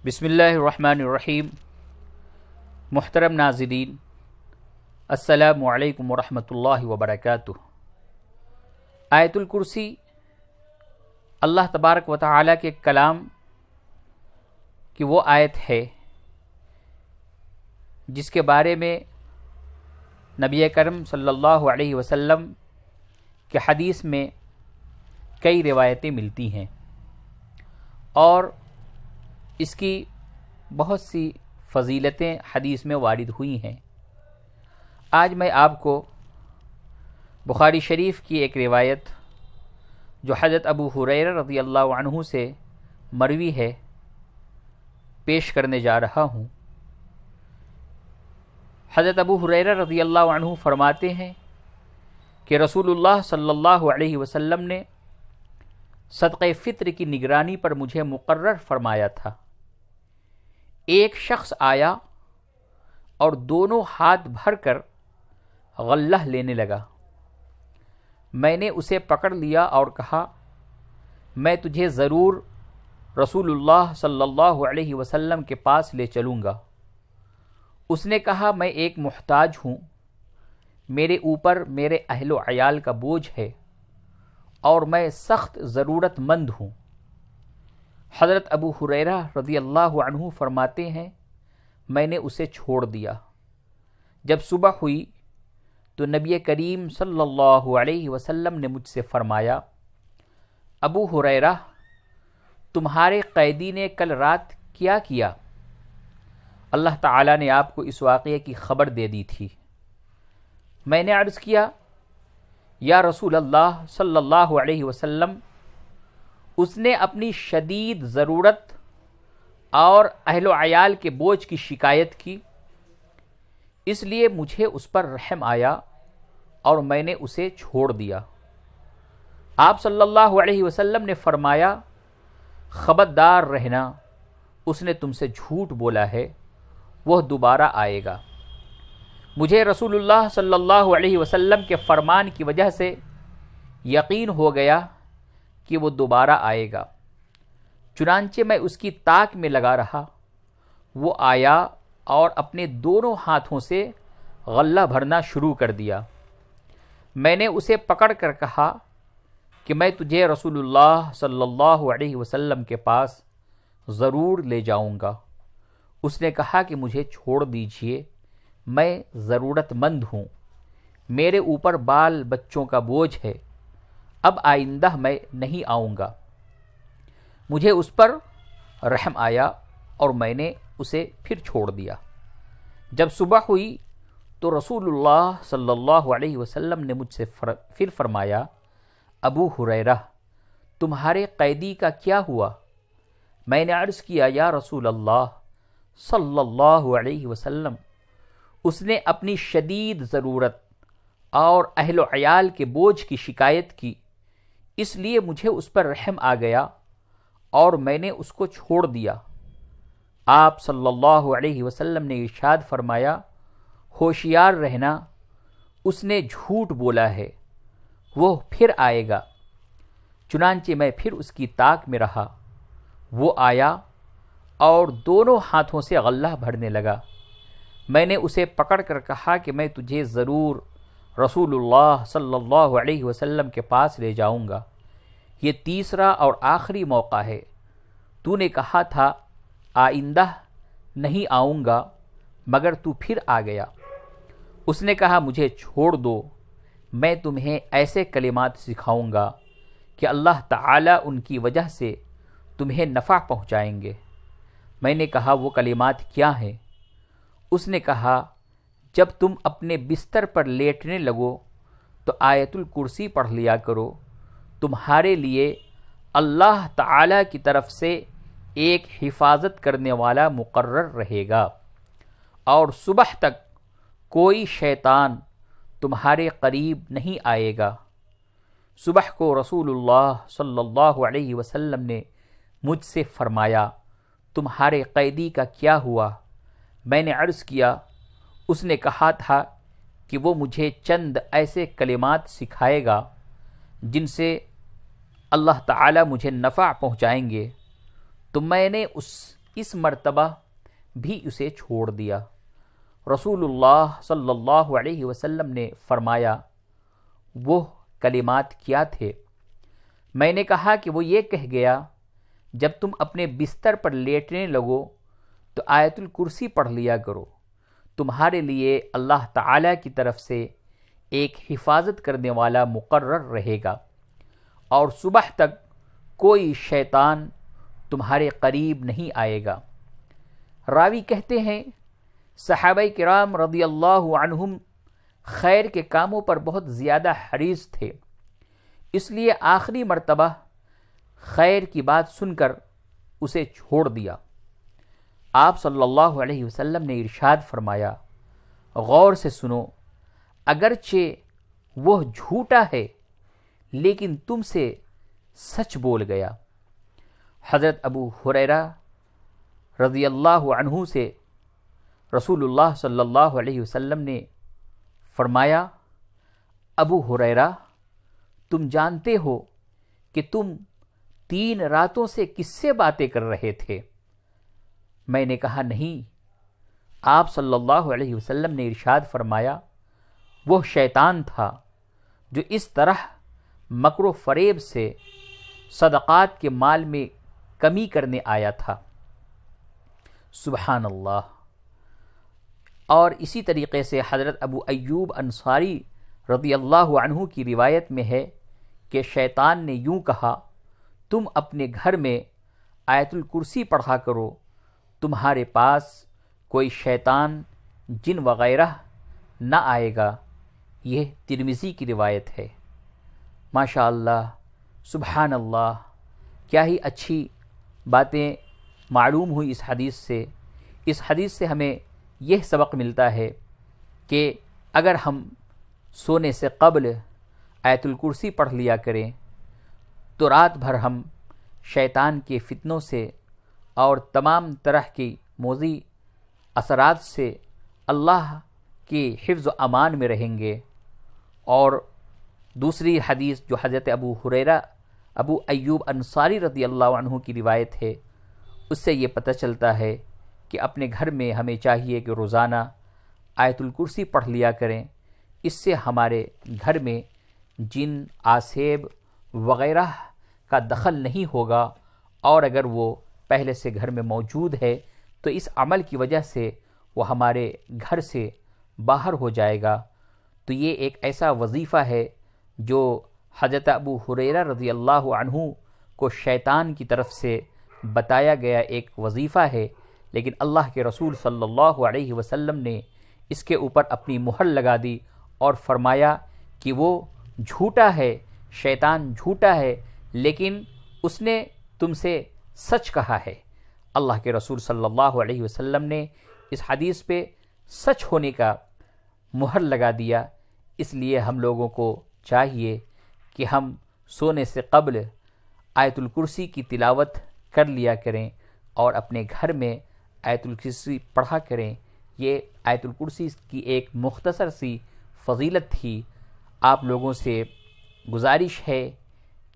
بسم اللہ الرحمن الرحیم۔ محترم ناظرین، السلام علیکم ورحمۃ اللہ وبرکاتہ۔ آیت الکرسی اللہ تبارک و تعالی کے کلام کی وہ آیت ہے جس کے بارے میں نبی کرم صلی اللہ علیہ وسلم کے حدیث میں کئی روایتیں ملتی ہیں اور اس کی بہت سی فضیلتیں حدیث میں وارد ہوئی ہیں۔ آج میں آپ کو بخاری شریف کی ایک روایت جو حضرت ابو ہریرہ رضی اللہ عنہ سے مروی ہے پیش کرنے جا رہا ہوں۔ حضرت ابو ہریرہ رضی اللہ عنہ فرماتے ہیں کہ رسول اللہ صلی اللہ علیہ وسلم نے صدقہ فطر کی نگرانی پر مجھے مقرر فرمایا تھا۔ ایک شخص آیا اور دونوں ہاتھ بھر کر غلہ لینے لگا۔ میں نے اسے پکڑ لیا اور کہا، میں تجھے ضرور رسول اللہ صلی اللہ علیہ وسلم کے پاس لے چلوں گا۔ اس نے کہا، میں ایک محتاج ہوں، میرے اوپر میرے اہل و عیال کا بوجھ ہے اور میں سخت ضرورت مند ہوں۔ حضرت ابو ہریرہ رضی اللہ عنہ فرماتے ہیں، میں نے اسے چھوڑ دیا۔ جب صبح ہوئی تو نبی کریم صلی اللہ علیہ وسلم نے مجھ سے فرمایا، ابو ہریرہ، تمہارے قیدی نے کل رات کیا کیا؟ اللہ تعالیٰ نے آپ کو اس واقعے کی خبر دے دی تھی۔ میں نے عرض کیا، یا رسول اللہ صلی اللہ علیہ وسلم، اس نے اپنی شدید ضرورت اور اہل و عیال کے بوجھ کی شکایت کی، اس لیے مجھے اس پر رحم آیا اور میں نے اسے چھوڑ دیا۔ آپ صلی اللہ علیہ وسلم نے فرمایا، خبردار رہنا، اس نے تم سے جھوٹ بولا ہے، وہ دوبارہ آئے گا۔ مجھے رسول اللہ صلی اللہ علیہ وسلم کے فرمان کی وجہ سے یقین ہو گیا کہ وہ دوبارہ آئے گا، چنانچہ میں اس کی طاق میں لگا رہا۔ وہ آیا اور اپنے دونوں ہاتھوں سے غلہ بھرنا شروع کر دیا۔ میں نے اسے پکڑ کر کہا کہ میں تجھے رسول اللہ صلی اللہ علیہ وسلم کے پاس ضرور لے جاؤں گا۔ اس نے کہا کہ مجھے چھوڑ دیجئے، میں ضرورت مند ہوں، میرے اوپر بال بچوں کا بوجھ ہے، اب آئندہ میں نہیں آؤں گا۔ مجھے اس پر رحم آیا اور میں نے اسے پھر چھوڑ دیا۔ جب صبح ہوئی تو رسول اللہ صلی اللہ علیہ وسلم نے مجھ سے پھر فرمایا، ابو ہریرہ، تمہارے قیدی کا کیا ہوا؟ میں نے عرض کیا، یا رسول اللہ صلی اللہ علیہ وسلم، اس نے اپنی شدید ضرورت اور اہل و عیال کے بوجھ کی شکایت کی، اس لیے مجھے اس پر رحم آ گیا اور میں نے اس کو چھوڑ دیا۔ آپ صلی اللہ علیہ وسلم نے ارشاد فرمایا، ہوشیار رہنا، اس نے جھوٹ بولا ہے، وہ پھر آئے گا۔ چنانچہ میں پھر اس کی طاق میں رہا۔ وہ آیا اور دونوں ہاتھوں سے غلہ بھرنے لگا۔ میں نے اسے پکڑ کر کہا کہ میں تجھے ضرور رسول اللہ صلی اللہ علیہ وسلم کے پاس لے جاؤں گا، یہ تیسرا اور آخری موقع ہے، تو نے کہا تھا آئندہ نہیں آؤں گا، مگر تو پھر آ گیا۔ اس نے کہا، مجھے چھوڑ دو، میں تمہیں ایسے کلمات سکھاؤں گا کہ اللہ تعالیٰ ان کی وجہ سے تمہیں نفع پہنچائیں گے۔ میں نے کہا، وہ کلمات کیا ہیں؟ اس نے کہا، جب تم اپنے بستر پر لیٹنے لگو تو آیت الکرسی پڑھ لیا کرو، تمہارے لیے اللہ تعالی کی طرف سے ایک حفاظت کرنے والا مقرر رہے گا، اور صبح تک کوئی شیطان تمہارے قریب نہیں آئے گا۔ صبح کو رسول اللہ صلی اللہ علیہ وسلم نے مجھ سے فرمایا، تمہارے قیدی کا کیا ہوا؟ میں نے عرض کیا، اس نے کہا تھا کہ وہ مجھے چند ایسے کلمات سکھائے گا جن سے اللہ تعالی مجھے نفع پہنچائیں گے، تو میں نے اس اس مرتبہ بھی اسے چھوڑ دیا۔ رسول اللہ صلی اللہ علیہ وسلم نے فرمایا، وہ کلمات کیا تھے؟ میں نے کہا کہ وہ یہ کہہ گیا، جب تم اپنے بستر پر لیٹنے لگو تو آیت الکرسی پڑھ لیا کرو، تمہارے لیے اللہ تعالی کی طرف سے ایک حفاظت کرنے والا مقرر رہے گا، اور صبح تک کوئی شیطان تمہارے قریب نہیں آئے گا۔ راوی کہتے ہیں صحابہ کرام رضی اللہ عنہم خیر کے کاموں پر بہت زیادہ حریص تھے، اس لیے آخری مرتبہ خیر کی بات سن کر اسے چھوڑ دیا۔ آپ صلی اللہ علیہ وسلم نے ارشاد فرمایا، غور سے سنو، اگرچہ وہ جھوٹا ہے لیکن تم سے سچ بول گیا۔ حضرت ابو ہریرہ رضی اللہ عنہ سے رسول اللہ صلی اللہ علیہ وسلم نے فرمایا، ابو ہریرہ، تم جانتے ہو کہ تم 3 راتوں سے کس سے باتیں کر رہے تھے؟ میں نے کہا نہیں۔ آپ صلی اللہ علیہ وسلم نے ارشاد فرمایا، وہ شیطان تھا جو اس طرح مکر و فریب سے صدقات کے مال میں کمی کرنے آیا تھا۔ سبحان اللہ۔ اور اسی طریقے سے حضرت ابو ایوب انصاری رضی اللہ عنہ کی روایت میں ہے کہ شیطان نے یوں کہا، تم اپنے گھر میں آیت الکرسی پڑھا کرو، تمہارے پاس کوئی شیطان جن وغیرہ نہ آئے گا۔ یہ ترمذی کی روایت ہے۔ ماشاء اللہ، سبحان اللہ، کیا ہی اچھی باتیں معلوم ہوئی اس حدیث سے۔ اس حدیث سے ہمیں یہ سبق ملتا ہے کہ اگر ہم سونے سے قبل آیت الکرسی پڑھ لیا کریں تو رات بھر ہم شیطان کے فتنوں سے اور تمام طرح کی موذی اثرات سے اللہ کی حفظ و امان میں رہیں گے۔ اور دوسری حدیث جو حضرت ابو ایوب انصاری رضی اللہ عنہ کی روایت ہے، اس سے یہ پتہ چلتا ہے کہ اپنے گھر میں ہمیں چاہیے کہ روزانہ آیت الکرسی پڑھ لیا کریں۔ اس سے ہمارے گھر میں جن، آسیب وغیرہ کا دخل نہیں ہوگا، اور اگر وہ پہلے سے گھر میں موجود ہے تو اس عمل کی وجہ سے وہ ہمارے گھر سے باہر ہو جائے گا۔ تو یہ ایک ایسا وظیفہ ہے جو حضرت ابو ہریرہ رضی اللہ عنہ کو شیطان کی طرف سے بتایا گیا ایک وظیفہ ہے، لیکن اللہ کے رسول صلی اللہ علیہ وسلم نے اس کے اوپر اپنی مہر لگا دی اور فرمایا کہ وہ جھوٹا ہے، شیطان جھوٹا ہے، لیکن اس نے تم سے سچ کہا ہے۔ اللہ کے رسول صلی اللہ علیہ وسلم نے اس حدیث پہ سچ ہونے کا مہر لگا دیا۔ اس لیے ہم لوگوں کو چاہیے کہ ہم سونے سے قبل آیت الکرسی کی تلاوت کر لیا کریں اور اپنے گھر میں آیت الکرسی پڑھا کریں۔ یہ آیت الکرسی کی ایک مختصر سی فضیلت تھی۔ آپ لوگوں سے گزارش ہے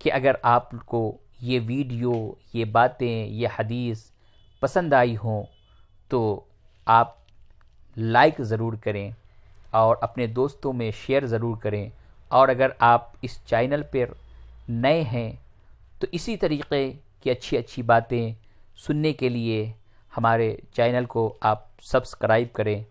کہ اگر آپ کو یہ ویڈیو، یہ باتیں، یہ حدیث پسند آئی ہوں تو آپ لائک ضرور کریں اور اپنے دوستوں میں شیئر ضرور کریں، اور اگر آپ اس چینل پر نئے ہیں تو اسی طریقے کی اچھی اچھی باتیں سننے کے لیے ہمارے چینل کو آپ سبسکرائب کریں۔